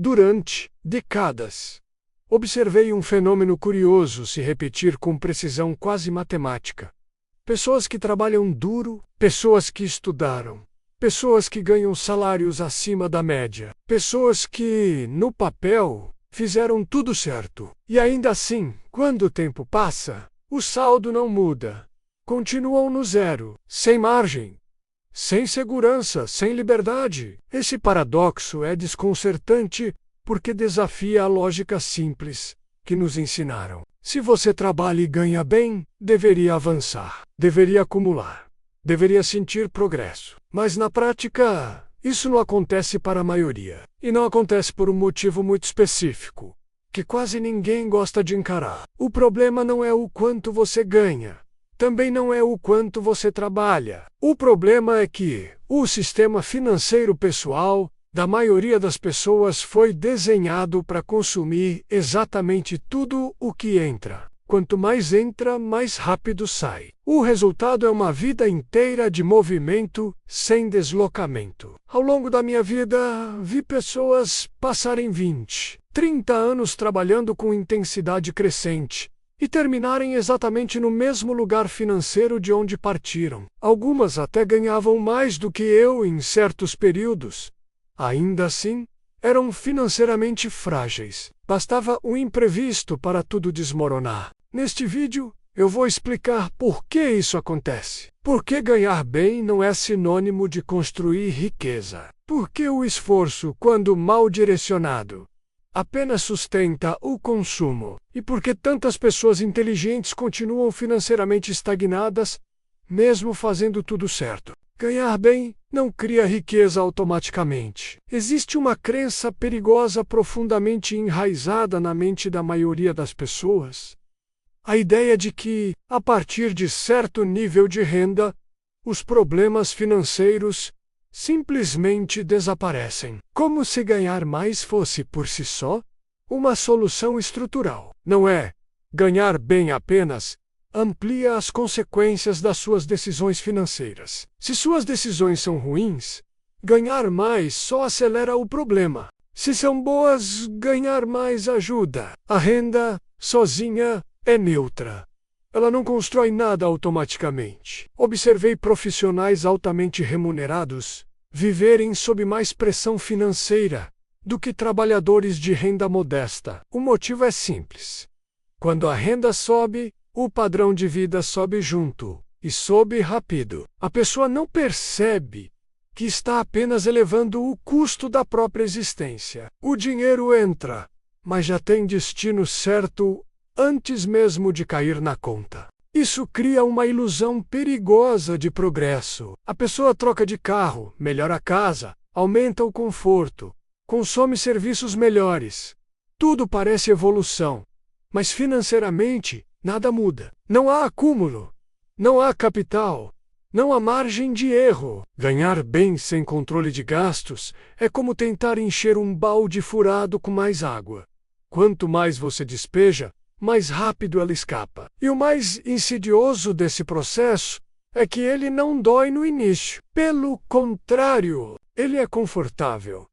Durante décadas, observei um fenômeno curioso se repetir com precisão quase matemática. Pessoas que trabalham duro, pessoas que estudaram, pessoas que ganham salários acima da média, pessoas que, no papel, fizeram tudo certo. E ainda assim, quando o tempo passa, o saldo não muda. Continuam no zero, sem margem, sem segurança, sem liberdade. Esse paradoxo é desconcertante porque desafia a lógica simples que nos ensinaram. Se você trabalha e ganha bem, deveria avançar, deveria acumular, deveria sentir progresso. Mas na prática, isso não acontece para a maioria. E não acontece por um motivo muito específico, que quase ninguém gosta de encarar. O problema não é o quanto você ganha. Também não é o quanto você trabalha. O problema é que o sistema financeiro pessoal da maioria das pessoas foi desenhado para consumir exatamente tudo o que entra. Quanto mais entra, mais rápido sai. O resultado é uma vida inteira de movimento sem deslocamento. Ao longo da minha vida, vi pessoas passarem 20, 30 anos trabalhando com intensidade crescente e terminarem exatamente no mesmo lugar financeiro de onde partiram. Algumas até ganhavam mais do que eu em certos períodos. Ainda assim, eram financeiramente frágeis. Bastava um imprevisto para tudo desmoronar. Neste vídeo, eu vou explicar por que isso acontece. Por que ganhar bem não é sinônimo de construir riqueza. Por que o esforço, quando mal direcionado, apenas sustenta o consumo. E por que tantas pessoas inteligentes continuam financeiramente estagnadas, mesmo fazendo tudo certo. Ganhar bem não cria riqueza automaticamente. Existe uma crença perigosa profundamente enraizada na mente da maioria das pessoas. A ideia de que, a partir de certo nível de renda, os problemas financeiros simplesmente desaparecem. Como se ganhar mais fosse, por si só, uma solução estrutural. Não é. Ganhar bem apenas amplia as consequências das suas decisões financeiras. Se suas decisões são ruins, ganhar mais só acelera o problema. Se são boas, ganhar mais ajuda. A renda, sozinha, é neutra. Ela não constrói nada automaticamente. Observei profissionais altamente remunerados viverem sob mais pressão financeira do que trabalhadores de renda modesta. O motivo é simples. Quando a renda sobe, o padrão de vida sobe junto, e sobe rápido. A pessoa não percebe que está apenas elevando o custo da própria existência. O dinheiro entra, mas já tem destino certo antes mesmo de cair na conta. Isso cria uma ilusão perigosa de progresso. A pessoa troca de carro, melhora a casa, aumenta o conforto, consome serviços melhores. Tudo parece evolução, mas financeiramente nada muda. Não há acúmulo, não há capital, não há margem de erro. Ganhar bem sem controle de gastos é como tentar encher um balde furado com mais água. Quanto mais você despeja, mais rápido ela escapa. E o mais insidioso desse processo é que ele não dói no início. Pelo contrário, ele é confortável,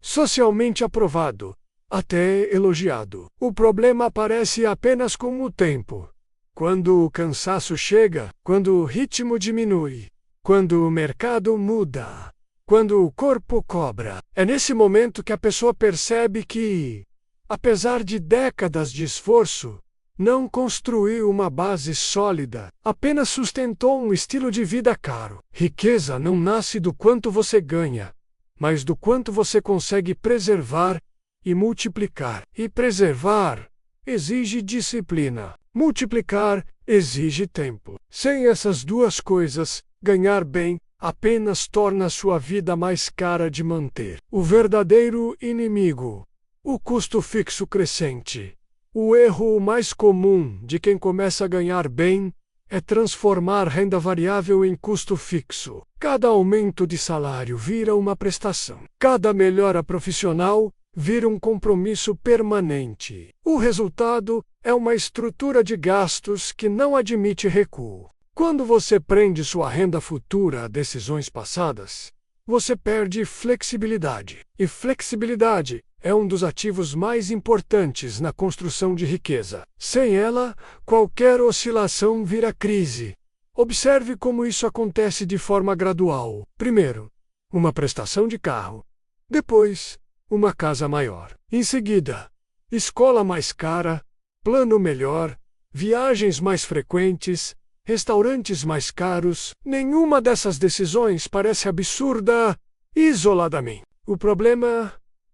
socialmente aprovado, até elogiado. O problema aparece apenas com o tempo. Quando o cansaço chega, quando o ritmo diminui, quando o mercado muda, quando o corpo cobra. É nesse momento que a pessoa percebe que, apesar de décadas de esforço, não construiu uma base sólida, apenas sustentou um estilo de vida caro. Riqueza não nasce do quanto você ganha, mas do quanto você consegue preservar e multiplicar. E preservar exige disciplina. Multiplicar exige tempo. Sem essas duas coisas, ganhar bem apenas torna sua vida mais cara de manter. O verdadeiro inimigo: o custo fixo crescente. O erro mais comum de quem começa a ganhar bem é transformar renda variável em custo fixo. Cada aumento de salário vira uma prestação. Cada melhora profissional vira um compromisso permanente. O resultado é uma estrutura de gastos que não admite recuo. Quando você prende sua renda futura a decisões passadas, você perde flexibilidade. E flexibilidade é um dos ativos mais importantes na construção de riqueza. Sem ela, qualquer oscilação vira crise. Observe como isso acontece de forma gradual. Primeiro, uma prestação de carro. Depois, uma casa maior. Em seguida, escola mais cara, plano melhor, viagens mais frequentes, restaurantes mais caros. Nenhuma dessas decisões parece absurda isoladamente. O problema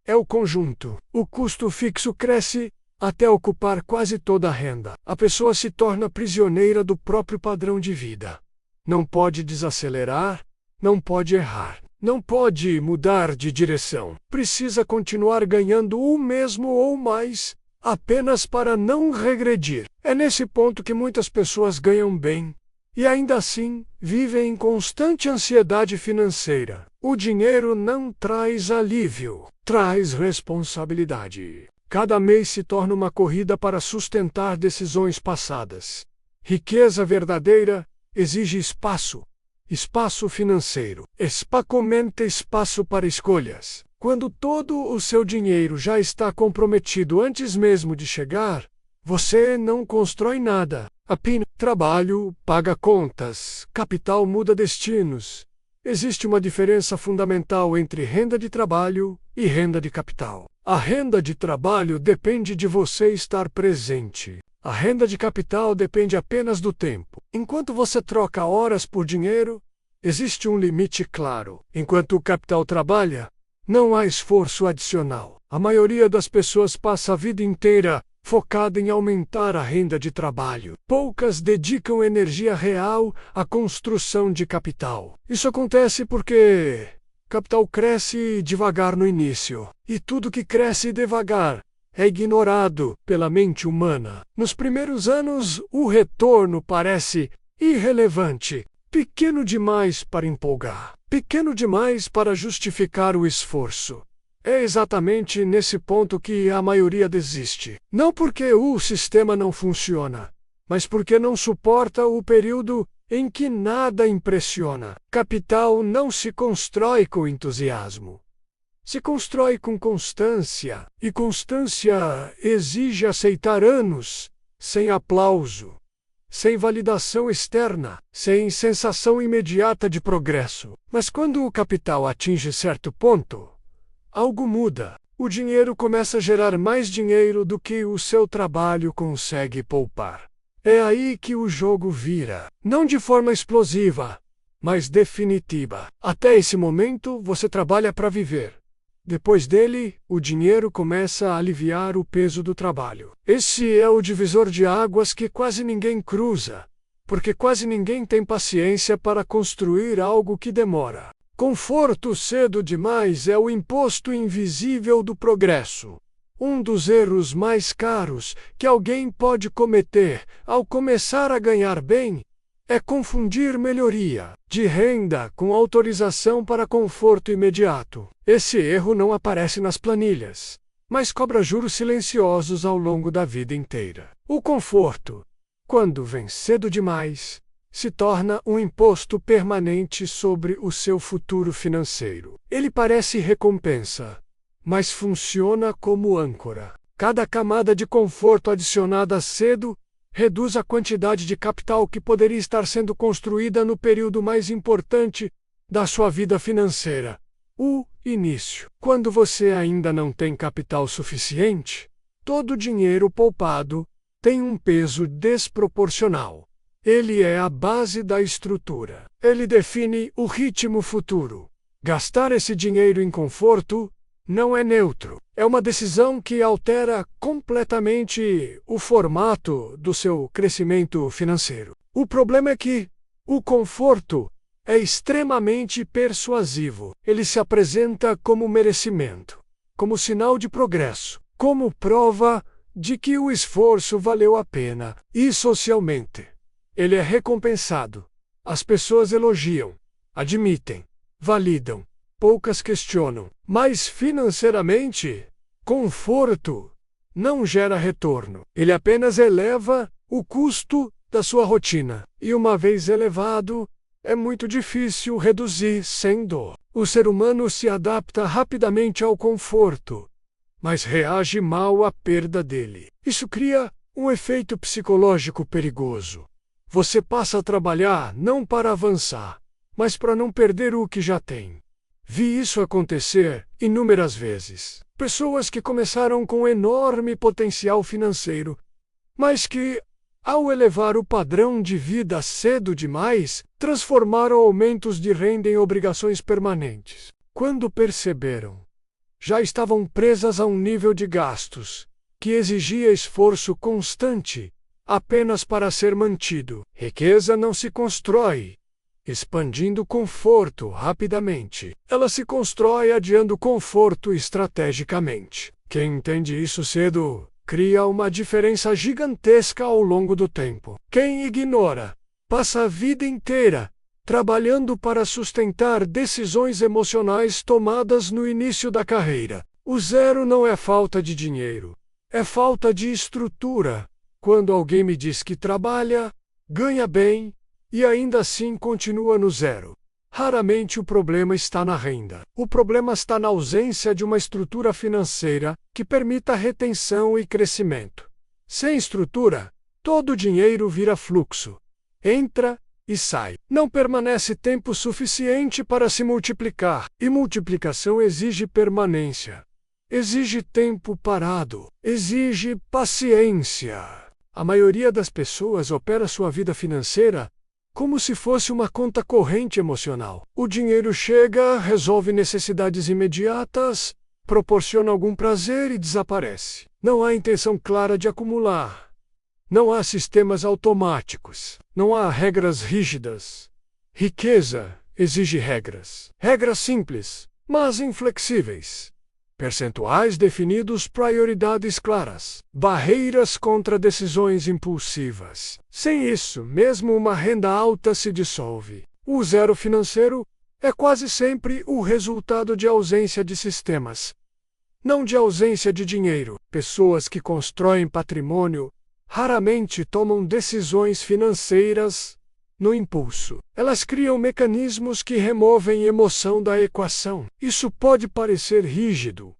é o conjunto. O custo fixo cresce até ocupar quase toda a renda. A pessoa se torna prisioneira do próprio padrão de vida. Não pode desacelerar, não pode errar, não pode mudar de direção. Precisa continuar ganhando o mesmo ou mais, apenas para não regredir. É nesse ponto que muitas pessoas ganham bem e ainda assim vivem em constante ansiedade financeira. O dinheiro não traz alívio, traz responsabilidade. Cada mês se torna uma corrida para sustentar decisões passadas. Riqueza verdadeira exige espaço, espaço financeiro, espacamente espaço para escolhas. Quando todo o seu dinheiro já está comprometido antes mesmo de chegar, você não constrói nada. Apenas trabalho paga contas, capital muda destinos. Existe uma diferença fundamental entre renda de trabalho e renda de capital. A renda de trabalho depende de você estar presente. A renda de capital depende apenas do tempo. Enquanto você troca horas por dinheiro, existe um limite claro. Enquanto o capital trabalha, não há esforço adicional. A maioria das pessoas passa a vida inteira focada em aumentar a renda de trabalho. Poucas dedicam energia real à construção de capital. Isso acontece porque capital cresce devagar no início, e tudo que cresce devagar é ignorado pela mente humana. Nos primeiros anos, o retorno parece irrelevante, pequeno demais para empolgar, pequeno demais para justificar o esforço. É exatamente nesse ponto que a maioria desiste. Não porque o sistema não funciona, mas porque não suporta o período em que nada impressiona. Capital não se constrói com entusiasmo. Se constrói com constância, e constância exige aceitar anos sem aplauso, sem validação externa, sem sensação imediata de progresso. Mas quando o capital atinge certo ponto, algo muda. O dinheiro começa a gerar mais dinheiro do que o seu trabalho consegue poupar. É aí que o jogo vira, não de forma explosiva, mas definitiva. Até esse momento, você trabalha para viver. Depois dele, o dinheiro começa a aliviar o peso do trabalho. Esse é o divisor de águas que quase ninguém cruza, porque quase ninguém tem paciência para construir algo que demora. Conforto cedo demais é o imposto invisível do progresso. Um dos erros mais caros que alguém pode cometer ao começar a ganhar bem é confundir melhoria de renda com autorização para conforto imediato. Esse erro não aparece nas planilhas, mas cobra juros silenciosos ao longo da vida inteira. O conforto, quando vem cedo demais, se torna um imposto permanente sobre o seu futuro financeiro. Ele parece recompensa, mas funciona como âncora. Cada camada de conforto adicionada cedo reduz a quantidade de capital que poderia estar sendo construída no período mais importante da sua vida financeira, o início. Quando você ainda não tem capital suficiente, todo o dinheiro poupado tem um peso desproporcional. Ele é a base da estrutura. Ele define o ritmo futuro. Gastar esse dinheiro em conforto não é neutro. É uma decisão que altera completamente o formato do seu crescimento financeiro. O problema é que o conforto é extremamente persuasivo. Ele se apresenta como merecimento, como sinal de progresso, como prova de que o esforço valeu a pena. E socialmente, ele é recompensado. As pessoas elogiam, admitem, validam. Poucas questionam. Mas financeiramente, conforto não gera retorno. Ele apenas eleva o custo da sua rotina. E uma vez elevado, é muito difícil reduzir sem dor. O ser humano se adapta rapidamente ao conforto, mas reage mal à perda dele. Isso cria um efeito psicológico perigoso. Você passa a trabalhar não para avançar, mas para não perder o que já tem. Vi isso acontecer inúmeras vezes. Pessoas que começaram com enorme potencial financeiro, mas que, ao elevar o padrão de vida cedo demais, transformaram aumentos de renda em obrigações permanentes. Quando perceberam, já estavam presas a um nível de gastos que exigia esforço constante apenas para ser mantido. Riqueza não se constrói expandindo conforto rapidamente. Ela se constrói adiando conforto estrategicamente. Quem entende isso cedo cria uma diferença gigantesca ao longo do tempo. Quem ignora passa a vida inteira trabalhando para sustentar decisões emocionais tomadas no início da carreira. O zero não é falta de dinheiro, é falta de estrutura. Quando alguém me diz que trabalha, ganha bem e ainda assim continua no zero, raramente o problema está na renda. O problema está na ausência de uma estrutura financeira que permita retenção e crescimento. Sem estrutura, todo o dinheiro vira fluxo. Entra e sai. Não permanece tempo suficiente para se multiplicar. E multiplicação exige permanência. Exige tempo parado. Exige paciência. A maioria das pessoas opera sua vida financeira como se fosse uma conta corrente emocional. O dinheiro chega, resolve necessidades imediatas, proporciona algum prazer e desaparece. Não há intenção clara de acumular. Não há sistemas automáticos. Não há regras rígidas. Riqueza exige regras. Regras simples, mas inflexíveis. Percentuais definidos, prioridades claras. Barreiras contra decisões impulsivas. Sem isso, mesmo uma renda alta se dissolve. O zero financeiro é quase sempre o resultado de ausência de sistemas, não de ausência de dinheiro. Pessoas que constroem patrimônio raramente tomam decisões financeiras no impulso. Elas criam mecanismos que removem emoção da equação. Isso pode parecer rígido,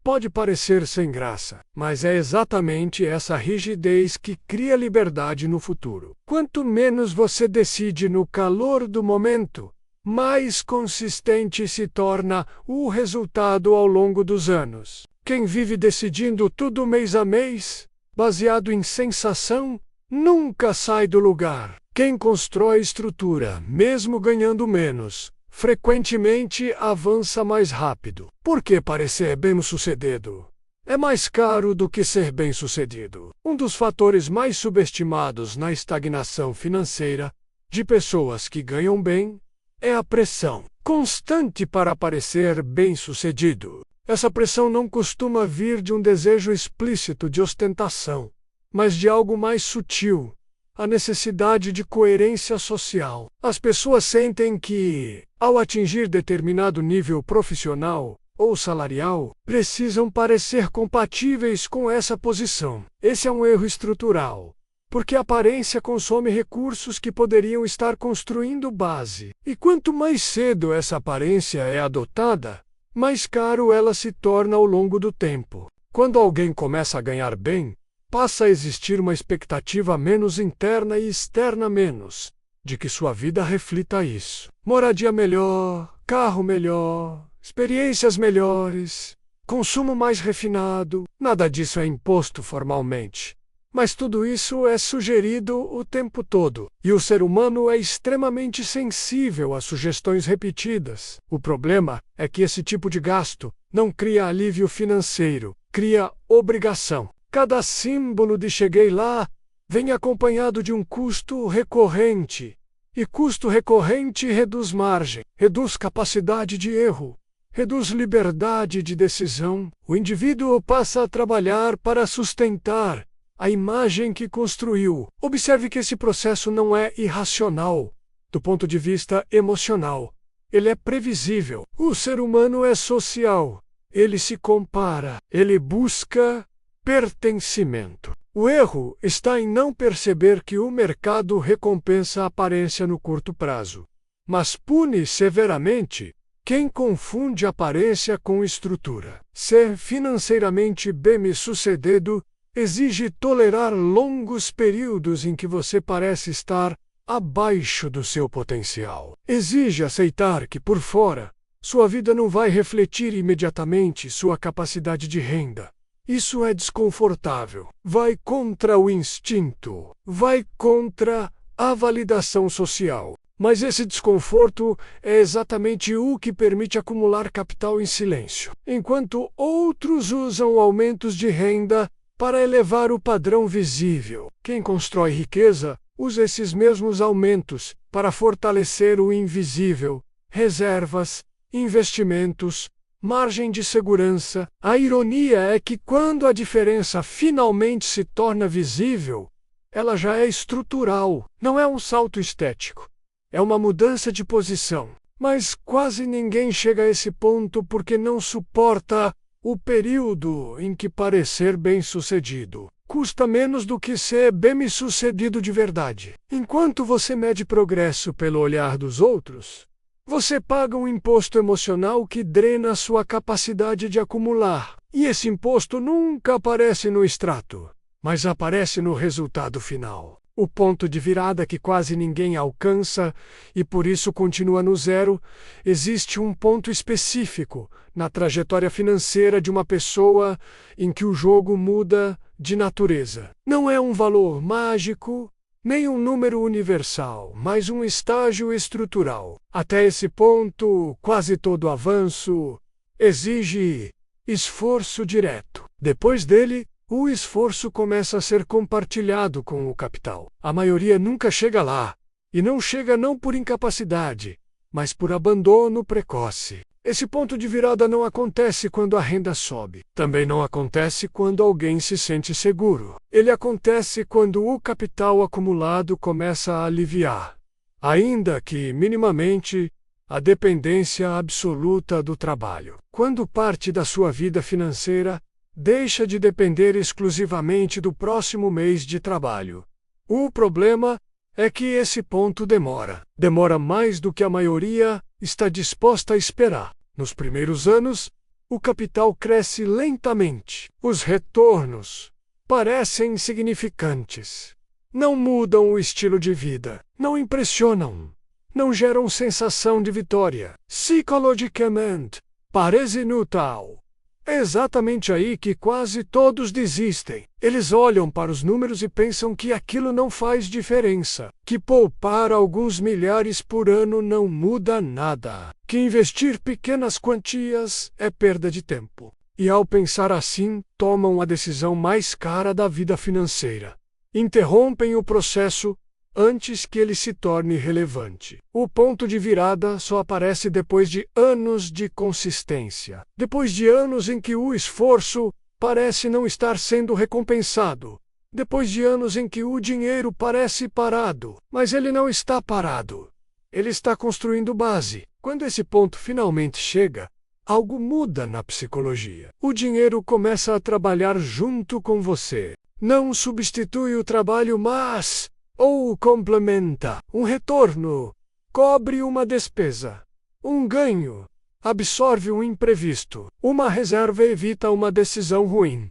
pode parecer sem graça, mas é exatamente essa rigidez que cria liberdade no futuro. Quanto menos você decide no calor do momento, mais consistente se torna o resultado ao longo dos anos. Quem vive decidindo tudo mês a mês, baseado em sensação, nunca sai do lugar. Quem constrói estrutura, mesmo ganhando menos, frequentemente avança mais rápido. Por que parecer bem-sucedido é mais caro do que ser bem-sucedido? Um dos fatores mais subestimados na estagnação financeira de pessoas que ganham bem é a pressão constante para parecer bem-sucedido. Essa pressão não costuma vir de um desejo explícito de ostentação, mas de algo mais sutil. A necessidade de coerência social. As pessoas sentem que, ao atingir determinado nível profissional ou salarial, precisam parecer compatíveis com essa posição. Esse é um erro estrutural, porque a aparência consome recursos que poderiam estar construindo base. E quanto mais cedo essa aparência é adotada, mais caro ela se torna ao longo do tempo. Quando alguém começa a ganhar bem, passa a existir uma expectativa menos interna e externa menos, de que sua vida reflita isso. Moradia melhor, carro melhor, experiências melhores, consumo mais refinado. Nada disso é imposto formalmente, mas tudo isso é sugerido o tempo todo, e o ser humano é extremamente sensível a sugestões repetidas. O problema é que esse tipo de gasto não cria alívio financeiro, cria obrigação. Cada símbolo de cheguei lá vem acompanhado de um custo recorrente, e custo recorrente reduz margem, reduz capacidade de erro, reduz liberdade de decisão. O indivíduo passa a trabalhar para sustentar a imagem que construiu. Observe que esse processo não é irracional, do ponto de vista emocional. Ele é previsível. O ser humano é social. Ele se compara. Ele busca pertencimento. O erro está em não perceber que o mercado recompensa a aparência no curto prazo, mas pune severamente Quem confunde aparência com estrutura? Ser financeiramente bem-sucedido exige tolerar longos períodos em que você parece estar abaixo do seu potencial. Exige aceitar que, por fora, sua vida não vai refletir imediatamente sua capacidade de renda. Isso é desconfortável. Vai contra o instinto. Vai contra a validação social. Mas esse desconforto é exatamente o que permite acumular capital em silêncio, enquanto outros usam aumentos de renda para elevar o padrão visível. Quem constrói riqueza usa esses mesmos aumentos para fortalecer o invisível: reservas, investimentos, margem de segurança. A ironia é que quando a diferença finalmente se torna visível, ela já é estrutural, não é um salto estético. É uma mudança de posição. Mas quase ninguém chega a esse ponto porque não suporta o período em que parecer bem-sucedido custa menos do que ser bem-sucedido de verdade. Enquanto você mede progresso pelo olhar dos outros, você paga um imposto emocional que drena a sua capacidade de acumular. E esse imposto nunca aparece no extrato, mas aparece no resultado final. O ponto de virada que quase ninguém alcança e por isso continua no zero. Existe um ponto específico na trajetória financeira de uma pessoa em que o jogo muda de natureza. Não é um valor mágico, nem um número universal, mas um estágio estrutural. Até esse ponto, quase todo avanço exige esforço direto. Depois dele, o esforço começa a ser compartilhado com o capital. A maioria nunca chega lá, e não chega não por incapacidade, mas por abandono precoce. Esse ponto de virada não acontece quando a renda sobe. Também não acontece quando alguém se sente seguro. Ele acontece quando o capital acumulado começa a aliviar, ainda que minimamente, a dependência absoluta do trabalho. Quando parte da sua vida financeira deixa de depender exclusivamente do próximo mês de trabalho. O problema é que esse ponto demora. Demora mais do que a maioria está disposta a esperar. Nos primeiros anos, o capital cresce lentamente. Os retornos parecem insignificantes. Não mudam o estilo de vida. Não impressionam. Não geram sensação de vitória. Psicologicamente, parece inútil. É exatamente aí que quase todos desistem. Eles olham para os números e pensam que aquilo não faz diferença, que poupar alguns milhares por ano não muda nada, que investir pequenas quantias é perda de tempo. E ao pensar assim, tomam a decisão mais cara da vida financeira. Interrompem o processo antes que ele se torne relevante. O ponto de virada só aparece depois de anos de consistência. Depois de anos em que o esforço parece não estar sendo recompensado. Depois de anos em que o dinheiro parece parado. Mas ele não está parado. Ele está construindo base. Quando esse ponto finalmente chega, algo muda na psicologia. O dinheiro começa a trabalhar junto com você. Não substitui o trabalho, mas ou o complementa. Um retorno cobre uma despesa. Um ganho absorve um imprevisto. Uma reserva evita uma decisão ruim.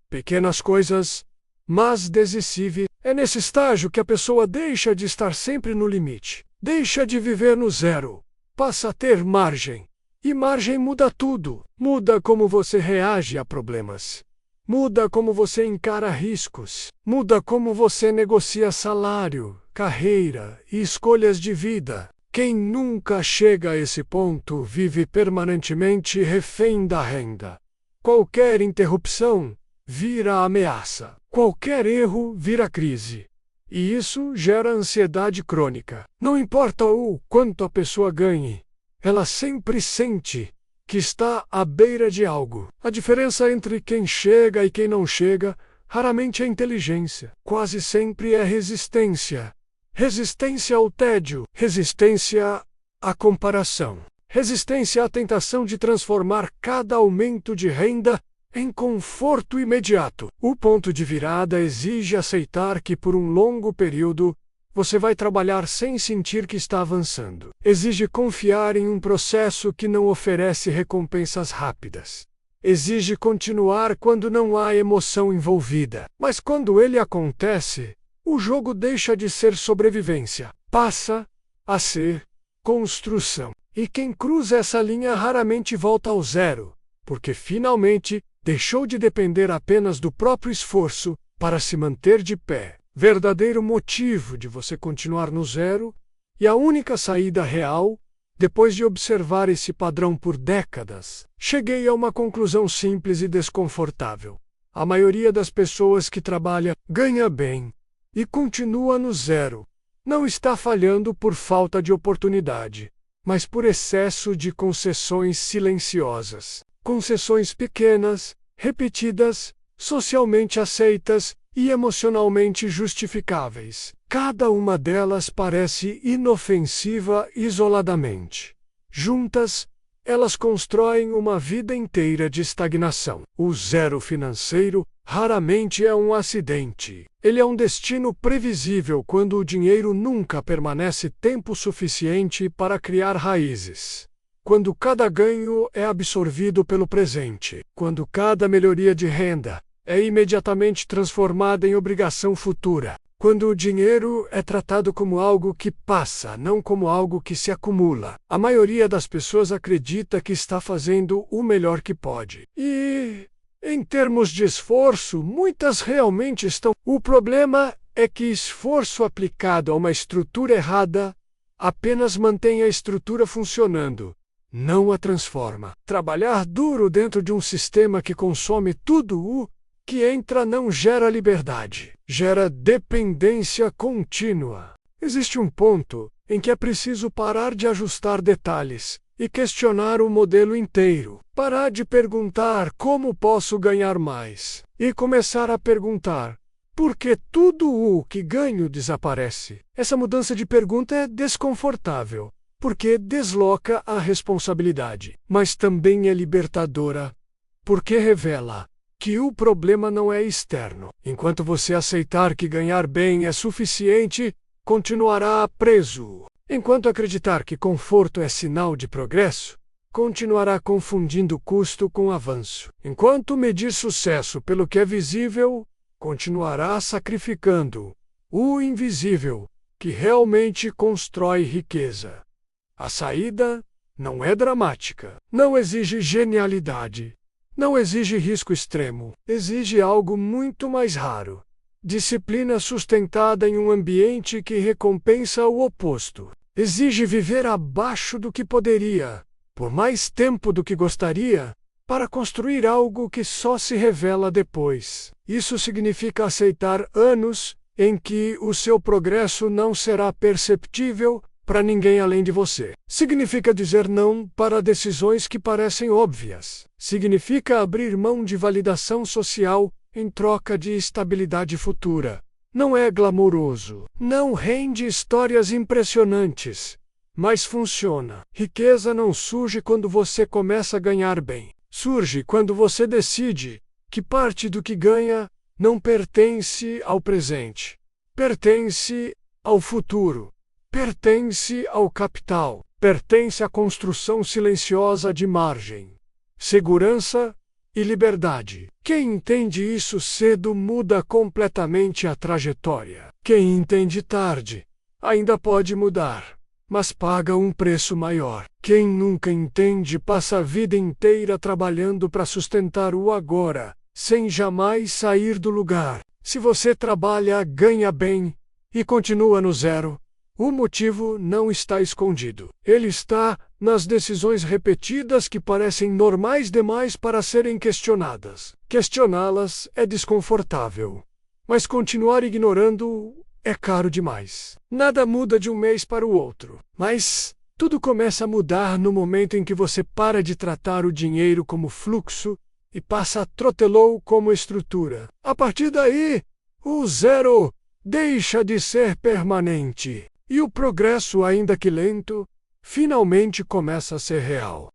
Pequenas coisas, mas decisive. É nesse estágio que a pessoa deixa de estar sempre no limite. Deixa de viver no zero. Passa a ter margem. E margem muda tudo. Muda como você reage a problemas. Muda como você encara riscos. Muda como você negocia salário, carreira e escolhas de vida. Quem nunca chega a esse ponto vive permanentemente refém da renda. Qualquer interrupção vira ameaça. Qualquer erro vira crise. E isso gera ansiedade crônica. Não importa o quanto a pessoa ganhe, ela sempre sente que está à beira de algo. A diferença entre quem chega e quem não chega raramente é inteligência. Quase sempre é resistência. Resistência ao tédio. Resistência à comparação. Resistência à tentação de transformar cada aumento de renda em conforto imediato. O ponto de virada exige aceitar que por um longo período Você vai trabalhar sem sentir que está avançando. Exige confiar em um processo que não oferece recompensas rápidas. Exige continuar quando não há emoção envolvida. Mas quando ele acontece, o jogo deixa de ser sobrevivência. Passa a ser construção. E quem cruza essa linha raramente volta ao zero, porque finalmente deixou de depender apenas do próprio esforço para se manter de pé. Verdadeiro motivo de você continuar no zero, e a única saída real, depois de observar esse padrão por décadas, cheguei a uma conclusão simples e desconfortável. A maioria das pessoas que trabalha, ganha bem e continua no zero, não está falhando por falta de oportunidade, mas por excesso de concessões silenciosas. Concessões pequenas, repetidas, socialmente aceitas e emocionalmente justificáveis. Cada uma delas parece inofensiva isoladamente. Juntas, elas constroem uma vida inteira de estagnação. O zero financeiro raramente é um acidente. Ele é um destino previsível quando o dinheiro nunca permanece tempo suficiente para criar raízes. Quando cada ganho é absorvido pelo presente. Quando cada melhoria de renda é imediatamente transformada em obrigação futura. Quando o dinheiro é tratado como algo que passa, não como algo que se acumula. A maioria das pessoas acredita que está fazendo o melhor que pode. E, em termos de esforço, muitas realmente estão. O problema é que esforço aplicado a uma estrutura errada apenas mantém a estrutura funcionando, não a transforma. Trabalhar duro dentro de um sistema que consome tudo o que entra não gera liberdade, gera dependência contínua. Existe um ponto em que é preciso parar de ajustar detalhes e questionar o modelo inteiro. Parar de perguntar como posso ganhar mais e começar a perguntar por que tudo o que ganho desaparece. Essa mudança de pergunta é desconfortável, porque desloca a responsabilidade, mas também é libertadora, porque revela que o problema não é externo. Enquanto você aceitar que ganhar bem é suficiente, continuará preso. Enquanto acreditar que conforto é sinal de progresso, continuará confundindo custo com avanço. Enquanto medir sucesso pelo que é visível, continuará sacrificando o invisível, que realmente constrói riqueza. A saída não é dramática, não exige genialidade. Não exige risco extremo, exige algo muito mais raro. Disciplina sustentada em um ambiente que recompensa o oposto. Exige viver abaixo do que poderia, por mais tempo do que gostaria, para construir algo que só se revela depois. Isso significa aceitar anos em que o seu progresso não será perceptível para ninguém além de você. Significa dizer não para decisões que parecem óbvias. Significa abrir mão de validação social em troca de estabilidade futura. Não é glamouroso. Não rende histórias impressionantes, mas funciona. Riqueza não surge quando você começa a ganhar bem. Surge quando você decide que parte do que ganha não pertence ao presente. Pertence ao futuro. Pertence ao capital, pertence à construção silenciosa de margem, segurança e liberdade. Quem entende isso cedo muda completamente a trajetória. Quem entende tarde ainda pode mudar, mas paga um preço maior. Quem nunca entende passa a vida inteira trabalhando para sustentar o agora, sem jamais sair do lugar. Se você trabalha, ganha bem e continua no zero, o motivo não está escondido. Ele está nas decisões repetidas que parecem normais demais para serem questionadas. Questioná-las é desconfortável, mas continuar ignorando é caro demais. Nada muda de um mês para o outro, mas tudo começa a mudar no momento em que você para de tratar o dinheiro como fluxo e passa a tratá-lo como estrutura. A partir daí, o zero deixa de ser permanente. E o progresso, ainda que lento, finalmente começa a ser real.